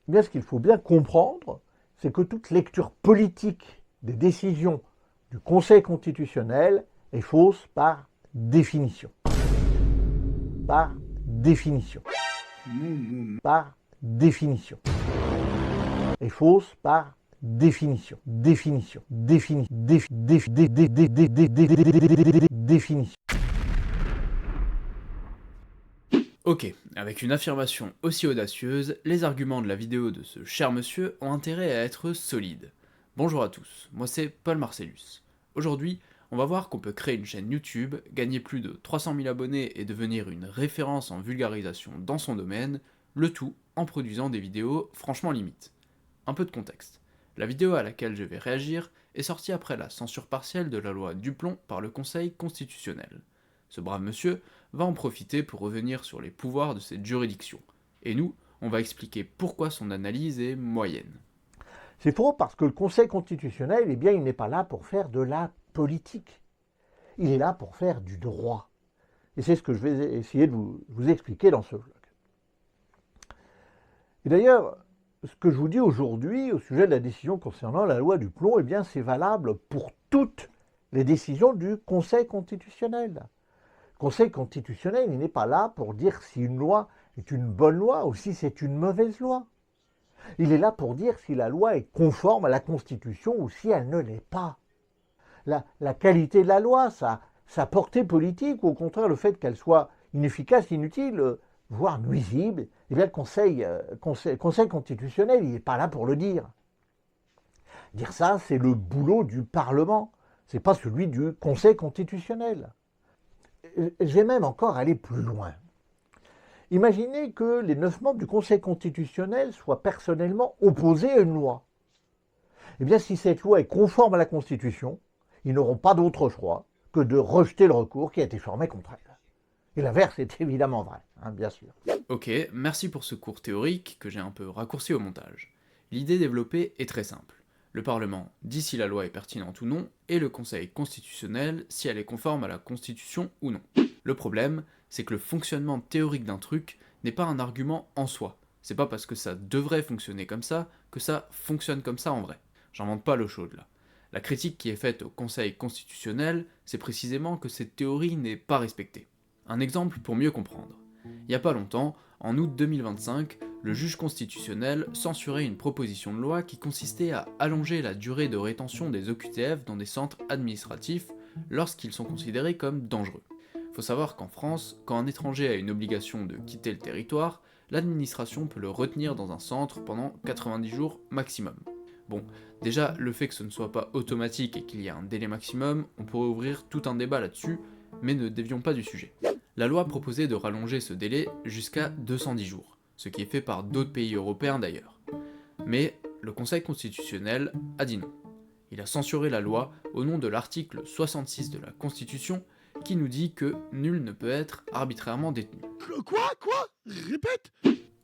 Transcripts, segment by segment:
Eh bien, ce qu'il faut bien comprendre, c'est que toute lecture politique des décisions du Conseil constitutionnel est fausse par définition. Par définition. Par définition. Est fausse par définition. Définition. Définition. Ok, avec une affirmation aussi audacieuse, les arguments de la vidéo de ce cher monsieur ont intérêt à être solides. Bonjour à tous, moi c'est Paul Marcellus. Aujourd'hui, on va voir qu'on peut créer une chaîne YouTube, gagner plus de 300 000 abonnés et devenir une référence en vulgarisation dans son domaine, le tout en produisant des vidéos franchement limites. Un peu de contexte. La vidéo à laquelle je vais réagir est sortie après la censure partielle de la loi Duplon par le Conseil constitutionnel. Ce brave monsieur va en profiter pour revenir sur les pouvoirs de cette juridiction. Et nous, on va expliquer pourquoi son analyse est moyenne. C'est faux parce que le Conseil constitutionnel, eh bien, il n'est pas là pour faire de la politique. Il est là pour faire du droit. Et c'est ce que je vais essayer de vous expliquer dans ce vlog. Et d'ailleurs, ce que je vous dis aujourd'hui au sujet de la décision concernant la loi Duplon, eh bien, c'est valable pour toutes les décisions du Conseil constitutionnel. Le Conseil constitutionnel, il n'est pas là pour dire si une loi est une bonne loi ou si c'est une mauvaise loi. Il est là pour dire si la loi est conforme à la Constitution ou si elle ne l'est pas. La qualité de la loi, sa portée politique, ou au contraire le fait qu'elle soit inefficace, inutile, voire nuisible, eh bien le Conseil constitutionnel, il n'est pas là pour le dire. Dire ça, c'est le boulot du Parlement, c'est pas celui du Conseil constitutionnel. Je vais même encore aller plus loin. Imaginez que les 9 membres du Conseil constitutionnel soient personnellement opposés à une loi. Eh bien, si cette loi est conforme à la Constitution, ils n'auront pas d'autre choix que de rejeter le recours qui a été formé contre elle. Et l'inverse est évidemment vrai, bien sûr. Ok, merci pour ce cours théorique que j'ai un peu raccourci au montage. L'idée développée est très simple. Le Parlement dit si la loi est pertinente ou non, et le Conseil constitutionnel si elle est conforme à la Constitution ou non. Le problème, c'est que le fonctionnement théorique d'un truc n'est pas un argument en soi. C'est pas parce que ça devrait fonctionner comme ça que ça fonctionne comme ça en vrai. J'invente pas l'eau chaude là. La critique qui est faite au Conseil constitutionnel, c'est précisément que cette théorie n'est pas respectée. Un exemple pour mieux comprendre. Il y a pas longtemps, en août 2025, le juge constitutionnel censurait une proposition de loi qui consistait à allonger la durée de rétention des OQTF dans des centres administratifs lorsqu'ils sont considérés comme dangereux. Faut savoir qu'en France, quand un étranger a une obligation de quitter le territoire, l'administration peut le retenir dans un centre pendant 90 jours maximum. Bon, déjà, le fait que ce ne soit pas automatique et qu'il y ait un délai maximum, on pourrait ouvrir tout un débat là-dessus, mais ne dévions pas du sujet. La loi proposait de rallonger ce délai jusqu'à 210 jours, ce qui est fait par d'autres pays européens d'ailleurs. Mais le Conseil constitutionnel a dit non. Il a censuré la loi au nom de l'article 66 de la Constitution qui nous dit que nul ne peut être arbitrairement détenu. Quoi Répète.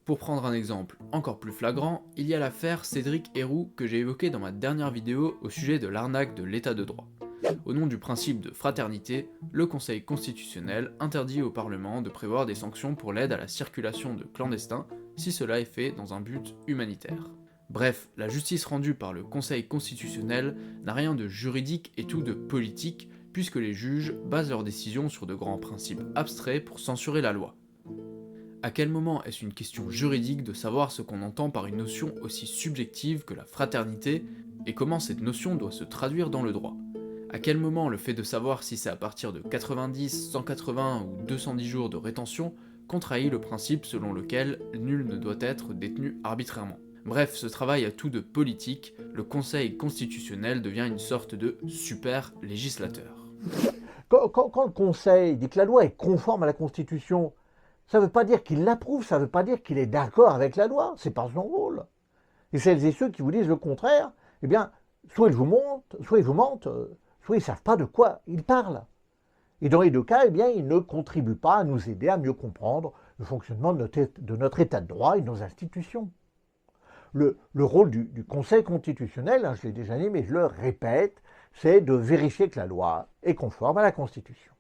Pour prendre un exemple encore plus flagrant, il y a l'affaire Cédric Herrou que j'ai évoquée dans ma dernière vidéo au sujet de l'arnaque de l'état de droit. Au nom du principe de fraternité, le Conseil constitutionnel interdit au Parlement de prévoir des sanctions pour l'aide à la circulation de clandestins si cela est fait dans un but humanitaire. Bref, la justice rendue par le Conseil constitutionnel n'a rien de juridique et tout de politique, puisque les juges basent leurs décisions sur de grands principes abstraits pour censurer la loi. À quel moment est-ce une question juridique de savoir ce qu'on entend par une notion aussi subjective que la fraternité, et comment cette notion doit se traduire dans le droit ? À quel moment le fait de savoir si c'est à partir de 90, 180 ou 210 jours de rétention contrarie le principe selon lequel nul ne doit être détenu arbitrairement ? Bref, ce travail a tout de politique, le Conseil constitutionnel devient une sorte de super législateur. Quand le Conseil dit que la loi est conforme à la Constitution, ça ne veut pas dire qu'il l'approuve, ça ne veut pas dire qu'il est d'accord avec la loi, c'est pas son rôle. Et celles et ceux qui vous disent le contraire, eh bien, soit ils vous mentent, soit ils ne savent pas de quoi ils parlent. Et dans les deux cas, eh bien, ils ne contribuent pas à nous aider à mieux comprendre le fonctionnement de notre état de droit et de nos institutions. Le rôle du Conseil constitutionnel, je l'ai déjà dit, mais je le répète, c'est de vérifier que la loi est conforme à la Constitution.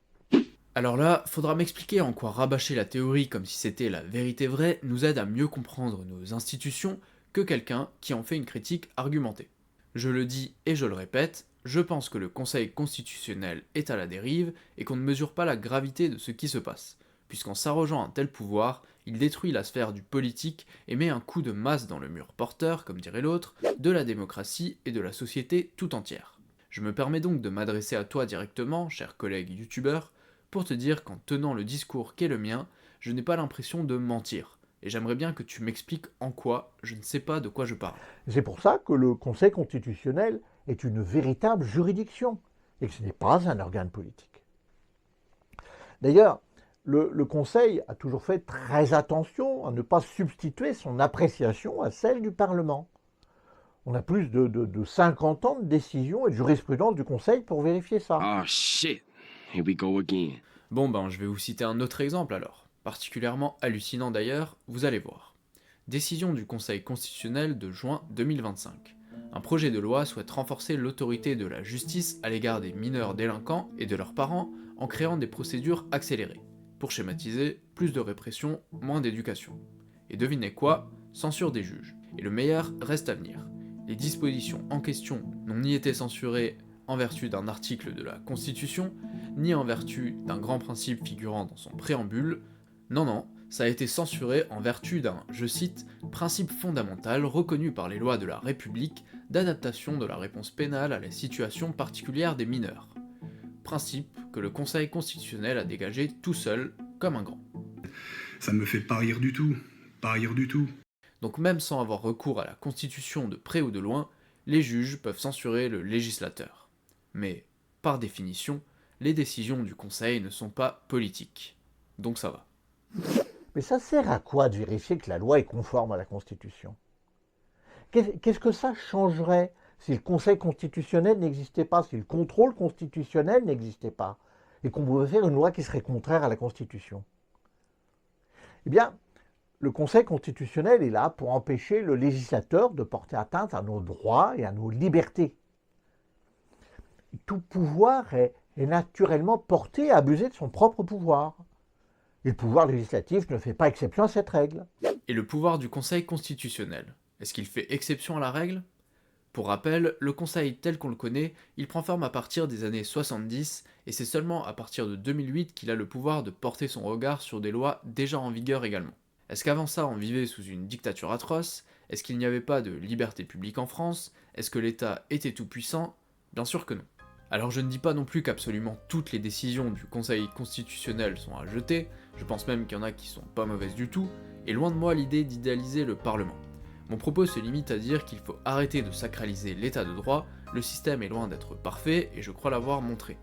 Alors là, faudra m'expliquer en quoi rabâcher la théorie comme si c'était la vérité vraie nous aide à mieux comprendre nos institutions, que quelqu'un qui en fait une critique argumentée. Je le dis et je le répète, je pense que le Conseil constitutionnel est à la dérive et qu'on ne mesure pas la gravité de ce qui se passe, puisqu'en s'arrogeant un tel pouvoir, il détruit la sphère du politique et met un coup de masse dans le mur porteur, comme dirait l'autre, de la démocratie et de la société tout entière. Je me permets donc de m'adresser à toi directement, cher collègue youtubeur, pour te dire qu'en tenant le discours qu'est le mien, je n'ai pas l'impression de mentir, et j'aimerais bien que tu m'expliques en quoi je ne sais pas de quoi je parle. C'est pour ça que le Conseil constitutionnel est une véritable juridiction et que ce n'est pas un organe politique. D'ailleurs, le Conseil a toujours fait très attention à ne pas substituer son appréciation à celle du Parlement. On a plus de 50 ans de décisions et de jurisprudence du Conseil pour vérifier ça. Oh shit. Here we go again. Bon ben, je vais vous citer un autre exemple alors, particulièrement hallucinant d'ailleurs, vous allez voir. Décision du Conseil constitutionnel de juin 2025. Un projet de loi souhaite renforcer l'autorité de la justice à l'égard des mineurs délinquants et de leurs parents en créant des procédures accélérées. Pour schématiser, plus de répression, moins d'éducation. Et devinez quoi? Censure des juges. Et le meilleur reste à venir. Les dispositions en question n'ont ni été censurées en vertu d'un article de la Constitution, ni en vertu d'un grand principe figurant dans son préambule. Non, ça a été censuré en vertu d'un, je cite, principe fondamental reconnu par les lois de la République d'adaptation de la réponse pénale à la situation particulière des mineurs. Principe que le Conseil constitutionnel a dégagé tout seul, comme un grand. Ça me fait pas rire du tout. Pas rire du tout. Donc même sans avoir recours à la Constitution de près ou de loin, les juges peuvent censurer le législateur. Mais, par définition, les décisions du Conseil ne sont pas politiques. Donc ça va. Mais ça sert à quoi de vérifier que la loi est conforme à la Constitution? Qu'est-ce que ça changerait si le Conseil constitutionnel n'existait pas, si le contrôle constitutionnel n'existait pas, et qu'on pouvait faire une loi qui serait contraire à la Constitution? Eh bien, le Conseil constitutionnel est là pour empêcher le législateur de porter atteinte à nos droits et à nos libertés. Tout pouvoir est naturellement porté à abuser de son propre pouvoir. Et le pouvoir législatif ne fait pas exception à cette règle. Et le pouvoir du Conseil constitutionnel, est-ce qu'il fait exception à la règle? Pour rappel, le Conseil tel qu'on le connaît, il prend forme à partir des années 70, et c'est seulement à partir de 2008 qu'il a le pouvoir de porter son regard sur des lois déjà en vigueur également. Est-ce qu'avant ça on vivait sous une dictature atroce? Est-ce qu'il n'y avait pas de liberté publique en France? Est-ce que l'État était tout puissant? Bien sûr que non. Alors je ne dis pas non plus qu'absolument toutes les décisions du Conseil constitutionnel sont à jeter, je pense même qu'il y en a qui sont pas mauvaises du tout, et loin de moi l'idée d'idéaliser le Parlement. Mon propos se limite à dire qu'il faut arrêter de sacraliser l'état de droit, le système est loin d'être parfait et je crois l'avoir montré.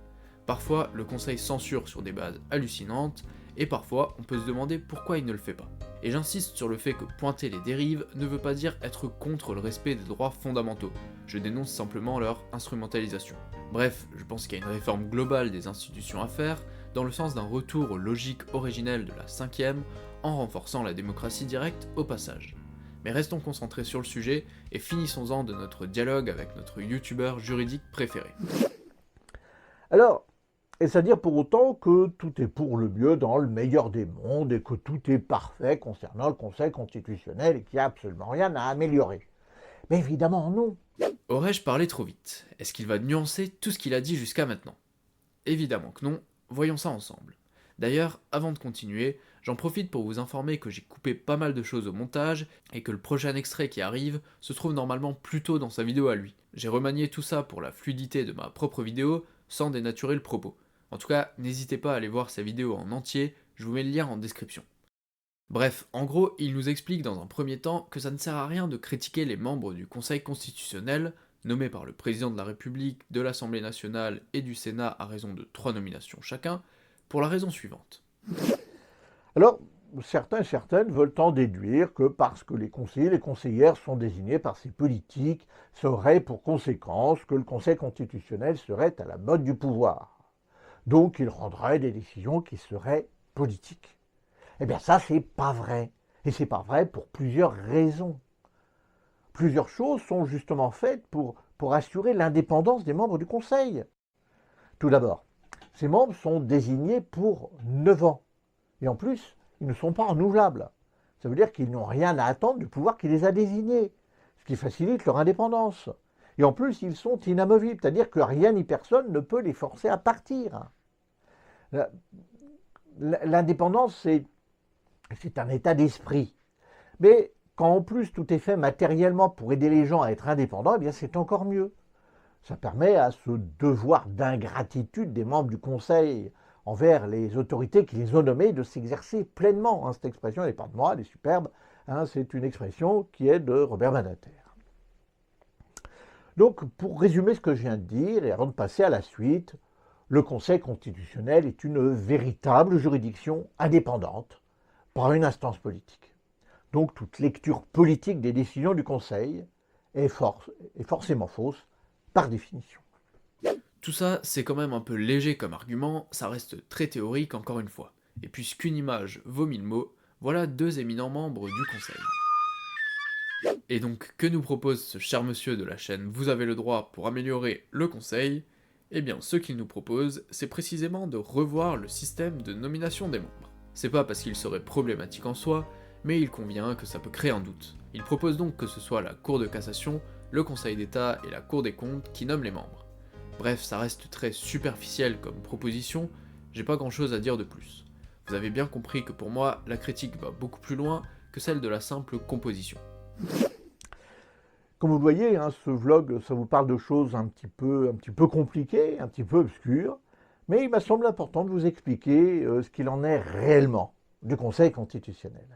Parfois, le Conseil censure sur des bases hallucinantes, et parfois, on peut se demander pourquoi il ne le fait pas. Et j'insiste sur le fait que pointer les dérives ne veut pas dire être contre le respect des droits fondamentaux, je dénonce simplement leur instrumentalisation. Bref, je pense qu'il y a une réforme globale des institutions à faire, dans le sens d'un retour aux logiques originelles de la 5e, en renforçant la démocratie directe au passage. Mais restons concentrés sur le sujet, et finissons-en de notre dialogue avec notre youtubeur juridique préféré. Alors, est-ce à dire pour autant que tout est pour le mieux dans le meilleur des mondes et que tout est parfait concernant le Conseil constitutionnel et qu'il n'y a absolument rien à améliorer? Mais évidemment non. Aurais-je parlé trop vite? Est-ce qu'il va nuancer tout ce qu'il a dit jusqu'à maintenant? Évidemment que non, voyons ça ensemble. D'ailleurs, avant de continuer, j'en profite pour vous informer que j'ai coupé pas mal de choses au montage et que le prochain extrait qui arrive se trouve normalement plus tôt dans sa vidéo à lui. J'ai remanié tout ça pour la fluidité de ma propre vidéo sans dénaturer le propos. En tout cas, n'hésitez pas à aller voir sa vidéo en entier, je vous mets le lien en description. Bref, en gros, il nous explique dans un premier temps que ça ne sert à rien de critiquer les membres du Conseil constitutionnel, nommés par le président de la République, de l'Assemblée nationale et du Sénat à raison de 3 nominations chacun, pour la raison suivante. Alors, certains et certaines veulent en déduire que parce que les conseillers et les conseillères sont désignés par ces politiques, ça aurait pour conséquence que le Conseil constitutionnel serait à la mode du pouvoir. Donc il rendrait des décisions qui seraient politiques. Eh bien ça, c'est pas vrai. Et c'est pas vrai pour plusieurs raisons. Plusieurs choses sont justement faites pour assurer l'indépendance des membres du Conseil. Tout d'abord, ces membres sont désignés pour 9 ans. Et en plus, ils ne sont pas renouvelables. Ça veut dire qu'ils n'ont rien à attendre du pouvoir qui les a désignés. qui facilite leur indépendance. Et en plus, ils sont inamovibles, c'est-à-dire que rien ni personne ne peut les forcer à partir. L'indépendance, c'est un état d'esprit. Mais quand en plus tout est fait matériellement pour aider les gens à être indépendants, eh bien c'est encore mieux. Ça permet à ce devoir d'ingratitude des membres du Conseil envers les autorités qui les ont nommés de s'exercer pleinement. Cette expression n'est pas de moi, elle est superbe. C'est une expression qui est de Robert Badinter. Donc, pour résumer ce que je viens de dire, et avant de passer à la suite, le Conseil constitutionnel est une véritable juridiction indépendante par une instance politique. Donc, toute lecture politique des décisions du Conseil est forcément fausse par définition. Tout ça, c'est quand même un peu léger comme argument, ça reste très théorique encore une fois. Et puisqu'une image vaut 1000 mots, voilà 2 éminents membres du Conseil. Et donc, que nous propose ce cher monsieur de la chaîne Vous avez le droit pour améliorer le Conseil? Eh bien, ce qu'il nous propose, c'est précisément de revoir le système de nomination des membres. C'est pas parce qu'il serait problématique en soi, mais il convient que ça peut créer un doute. Il propose donc que ce soit la Cour de cassation, le Conseil d'État et la Cour des comptes qui nomment les membres. Bref, ça reste très superficiel comme proposition, j'ai pas grand chose à dire de plus. Vous avez bien compris que pour moi, la critique va beaucoup plus loin que celle de la simple composition. Comme vous le voyez, ce vlog, ça vous parle de choses un petit peu compliquées, un petit peu obscures, mais il m'a semblé important de vous expliquer ce qu'il en est réellement du Conseil constitutionnel,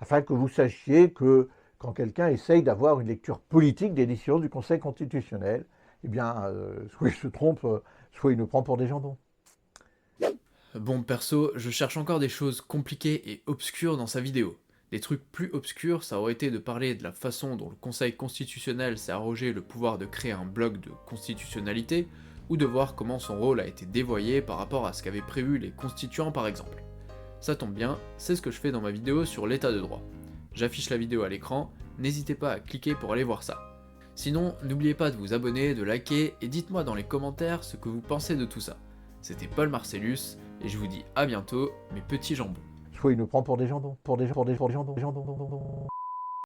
afin que vous sachiez que quand quelqu'un essaye d'avoir une lecture politique des décisions du Conseil constitutionnel, eh bien, soit il se trompe, soit il nous prend pour des jambons. Bon, perso, je cherche encore des choses compliquées et obscures dans sa vidéo. Des trucs plus obscurs, ça aurait été de parler de la façon dont le Conseil constitutionnel s'est arrogé le pouvoir de créer un bloc de constitutionnalité, ou de voir comment son rôle a été dévoyé par rapport à ce qu'avaient prévu les constituants par exemple. Ça tombe bien, c'est ce que je fais dans ma vidéo sur l'état de droit. J'affiche la vidéo à l'écran, n'hésitez pas à cliquer pour aller voir ça. Sinon, n'oubliez pas de vous abonner, de liker, et dites-moi dans les commentaires ce que vous pensez de tout ça. C'était Paul Marcellus, et je vous dis à bientôt, mes petits jambons. Soit il nous prend pour des jambons, pour des jambons.